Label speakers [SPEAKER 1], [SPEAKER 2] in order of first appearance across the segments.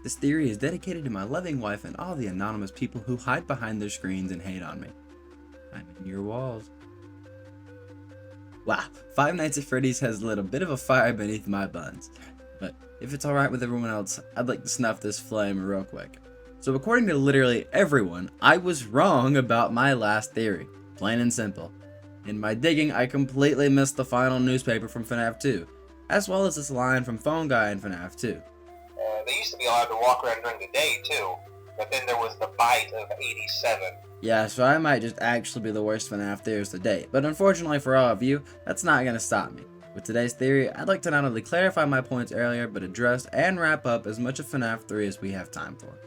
[SPEAKER 1] This theory is dedicated to my loving wife and all the anonymous people who hide behind their screens and hate on me. I'm in your walls. Wow, Five Nights at Freddy's has lit a bit of a fire beneath my buns. But if it's alright with everyone else, I'd like to snuff this flame real quick. So according to literally everyone, I was wrong about my last theory. Plain and simple. In my digging, I completely missed the final newspaper from FNAF 2, as well as this line from Phone Guy in FNAF 2.
[SPEAKER 2] They used to be allowed to walk around during the day, too. But then there was the bite of 87.
[SPEAKER 1] Yeah, so I might just actually be the worst FNAF theorist to date, but unfortunately for all of you, that's not going to stop me. With today's theory, I'd like to not only clarify my points earlier, but address and wrap up as much of FNAF 3 as we have time for.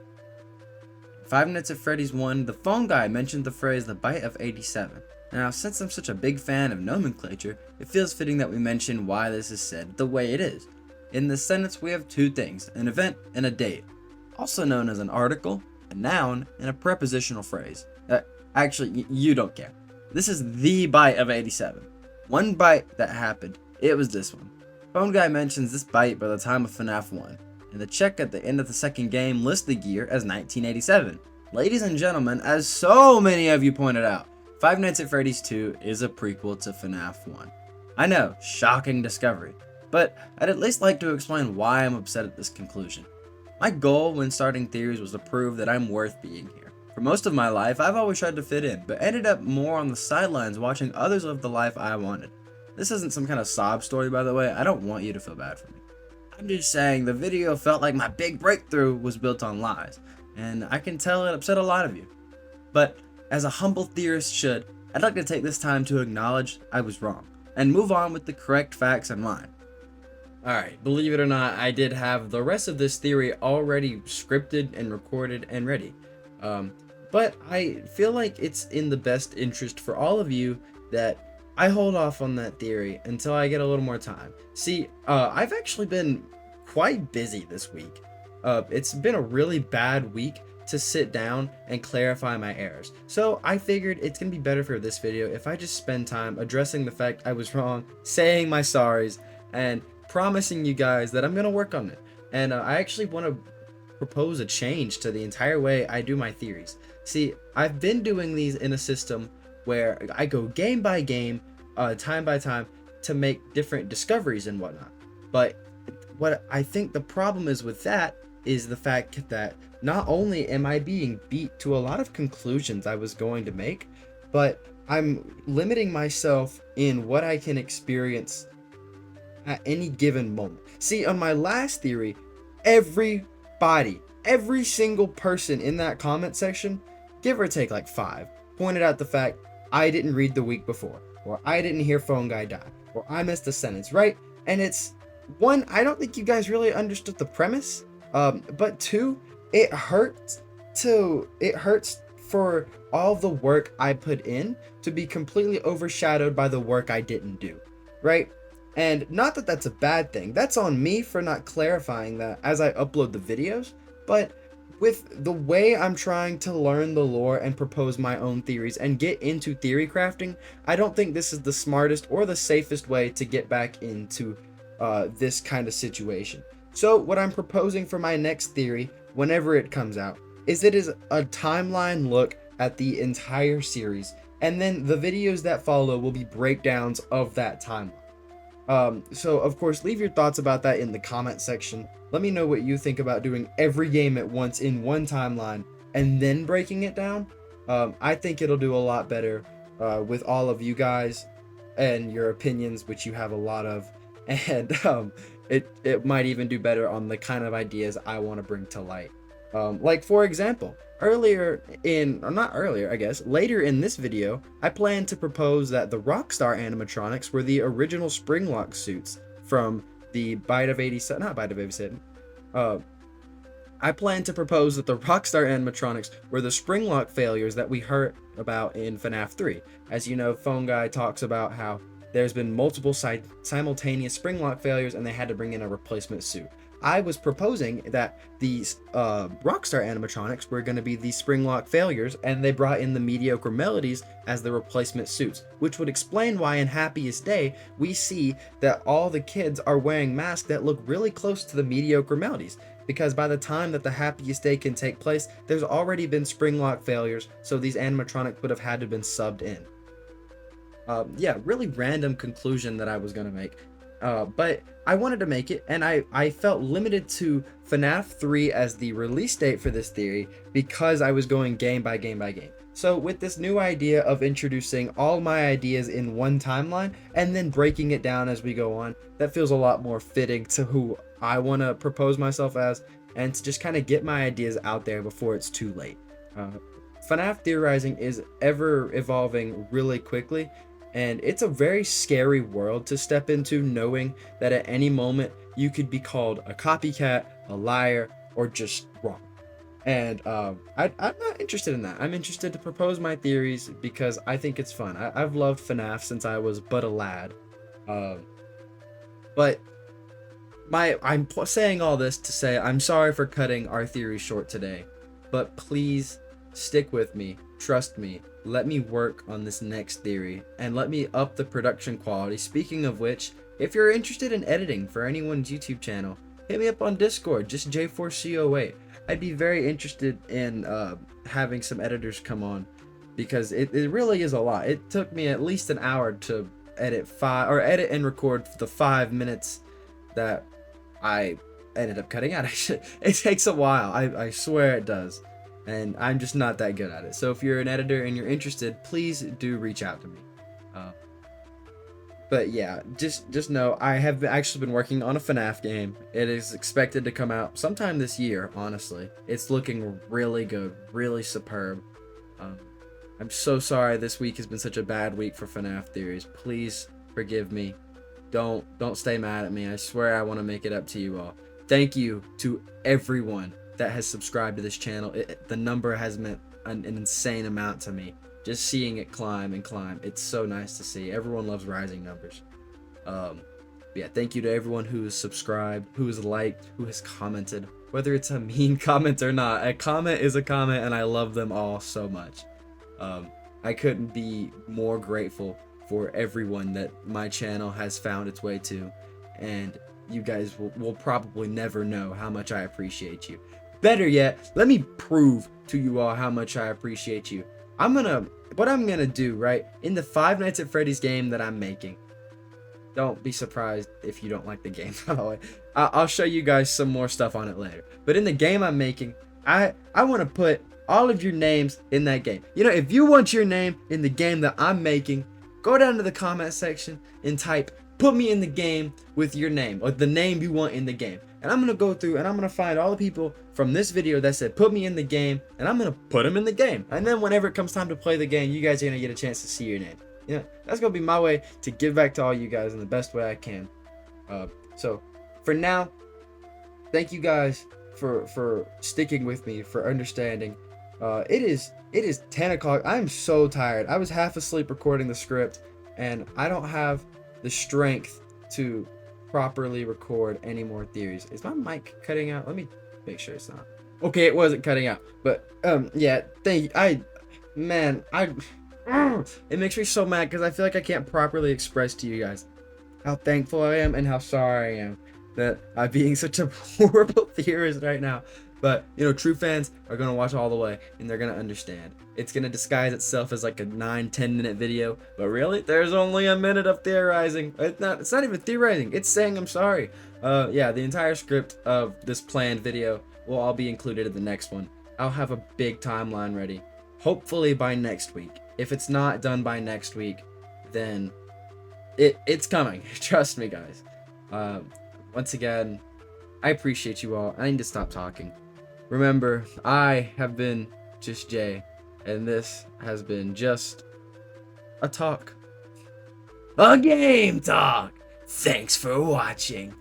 [SPEAKER 1] Five Nights at Freddy's 1, the phone guy mentioned the phrase the bite of 87. Now, since I'm such a big fan of nomenclature, it feels fitting that we mention why this is said the way it is. In this sentence, we have two things, an event and a date, also known as an article, a noun, and a prepositional phrase. Actually, you don't care. This is the bite of 87. One bite that happened, it was this one. Phone Guy mentions this bite by the time of FNAF 1, and the check at the end of the second game lists the year as 1987. Ladies and gentlemen, as so many of you pointed out, Five Nights at Freddy's 2 is a prequel to FNAF 1. I know, shocking discovery, but I'd at least like to explain why I'm upset at this conclusion. My goal when starting theories was to prove that I'm worth being here. For most of my life, I've always tried to fit in, but ended up more on the sidelines watching others live the life I wanted. This isn't some kind of sob story, by the way. I don't want you to feel bad for me. I'm just saying the video felt like my big breakthrough was built on lies, and I can tell it upset a lot of you. But as a humble theorist should, I'd like to take this time to acknowledge I was wrong, and move on with the correct facts in mind. Alright, believe it or not, I did have the rest of this theory already scripted and recorded and ready. But I feel like it's in the best interest for all of you that I hold off on that theory until I get a little more time. See, I've actually been quite busy this week. It's been a really bad week to sit down and clarify my errors. So I figured it's gonna be better for this video if I just spend time addressing the fact I was wrong, saying my sorries, and promising you guys that I'm gonna work on it. And I actually want to propose a change to the entire way I do my theories. See, I've been doing these in a system where I go game by game, time by time, to make different discoveries and whatnot. But what I think the problem is with that is the fact that not only am I being beat to a lot of conclusions I was going to make, but I'm limiting myself in what I can experience at any given moment. See, on my last theory, every single person in that comment section, give or take like 5, pointed out the fact I didn't read the week before, or I didn't hear Phone Guy die, or I missed a sentence, right? And it's, one, I don't think you guys really understood the premise, but 2, it hurts for all the work I put in to be completely overshadowed by the work I didn't do, right? And not that that's a bad thing, that's on me for not clarifying that as I upload the videos, but with the way I'm trying to learn the lore and propose my own theories and get into theory crafting, I don't think this is the smartest or the safest way to get back into this kind of situation. So what I'm proposing for my next theory, whenever it comes out, is it is a timeline look at the entire series, and then the videos that follow will be breakdowns of that timeline. So of course, leave your thoughts about that in the comment section. Let me know what you think about doing every game at once in one timeline and then breaking it down. I think it'll do a lot better with all of you guys and your opinions, which you have a lot of, and it might even do better on the kind of ideas I want to bring to light. Like for example, later in this video, I plan to propose that the Rockstar animatronics were the original Springlock suits from the Bite of 87, not Bite of 87. I plan to propose that the Rockstar animatronics were the Springlock failures that we heard about in FNAF 3. As you know, Phone Guy talks about how there's been multiple simultaneous Springlock failures and they had to bring in a replacement suit. I was proposing that these Rockstar animatronics were going to be the Springlock failures, and they brought in the mediocre melodies as the replacement suits, which would explain why in Happiest Day we see that all the kids are wearing masks that look really close to the mediocre melodies. because by the time that the happiest day can take place, there's already been spring lock failures, so these animatronics would have had to have been subbed in. Yeah, really random conclusion that I was gonna make. But I wanted to make it, and I felt limited to FNAF 3 as the release date for this theory because I was going game by game by game. So with this new idea of introducing all my ideas in one timeline and then breaking it down as we go on, that feels a lot more fitting to who I want to propose myself as, and to just kind of get my ideas out there before it's too late. FNAF theorizing is ever evolving really quickly, and it's a very scary world to step into, knowing that at any moment you could be called a copycat, a liar, or just wrong. And I'm not interested in that. I'm interested to propose my theories because I think it's fun. I've loved FNAF since I was but a lad. But I'm saying all this to say I'm sorry for cutting our theory short today. But please stick with me. Trust me. Let me work on this next theory and let me up the production quality. Speaking of which, if you're interested in editing for anyone's YouTube channel, hit me up on Discord, just J4CO8. I'd be very interested in having some editors come on because it really is a lot. It took me at least an hour to edit and record the 5 minutes that I ended up cutting out. It takes a while. I swear it does. And I'm just not that good at it. So if you're an editor and you're interested, please do reach out to me. But yeah, just know I have actually been working on a FNAF game. It is expected to come out sometime this year, honestly. It's looking really good, really superb. I'm so sorry this week has been such a bad week for FNAF theories. Please forgive me. Don't stay mad at me. I swear I want to make it up to you all. Thank you to everyone that has subscribed to this channel. The number has meant an insane amount to me. Just seeing it climb and climb. It's so nice to see. Everyone loves rising numbers. Yeah, thank you to everyone who has subscribed, who has liked, who has commented. Whether it's a mean comment or not, a comment is a comment, and I love them all so much. I couldn't be more grateful for everyone that my channel has found its way to, and you guys will probably never know how much I appreciate you. Better yet, let me prove to you all how much I appreciate you. What I'm gonna do, right, in the Five Nights at Freddy's game that I'm making, don't be surprised if you don't like the game, by the way. I'll show you guys some more stuff on it later. But in the game I'm making, I want to put all of your names in that game. You know, if you want your name in the game that I'm making, go down to the comment section and type, put me in the game with your name, or the name you want in the game. And I'm going to go through and I'm going to find all the people from this video that said, put me in the game, and I'm going to put them in the game. And then whenever it comes time to play the game, you guys are going to get a chance to see your name. Yeah, that's going to be my way to give back to all you guys in the best way I can. So for now, thank you guys for sticking with me, for understanding. It is 10 o'clock. I'm so tired. I was half asleep recording the script, and I don't have the strength to properly record any more theories. Is my mic cutting out? Let me make sure it's not. Okay, it wasn't cutting out. But yeah, thank you. It makes me so mad because I feel like I can't properly express to you guys how thankful I am and how sorry I am that I'm being such a horrible theorist right now. But, you know, true fans are going to watch all the way, and they're going to understand. It's going to disguise itself as like a 9-10 minute video, but really, there's only a minute of theorizing. It's not even theorizing. It's saying I'm sorry. Yeah, the entire script of this planned video will all be included in the next one. I'll have a big timeline ready, hopefully by next week. If it's not done by next week, then it's coming. Trust me, guys. Once again, I appreciate you all. I need to stop talking. Remember, I have been just Jay, and this has been just a talk. A game talk! Thanks for watching.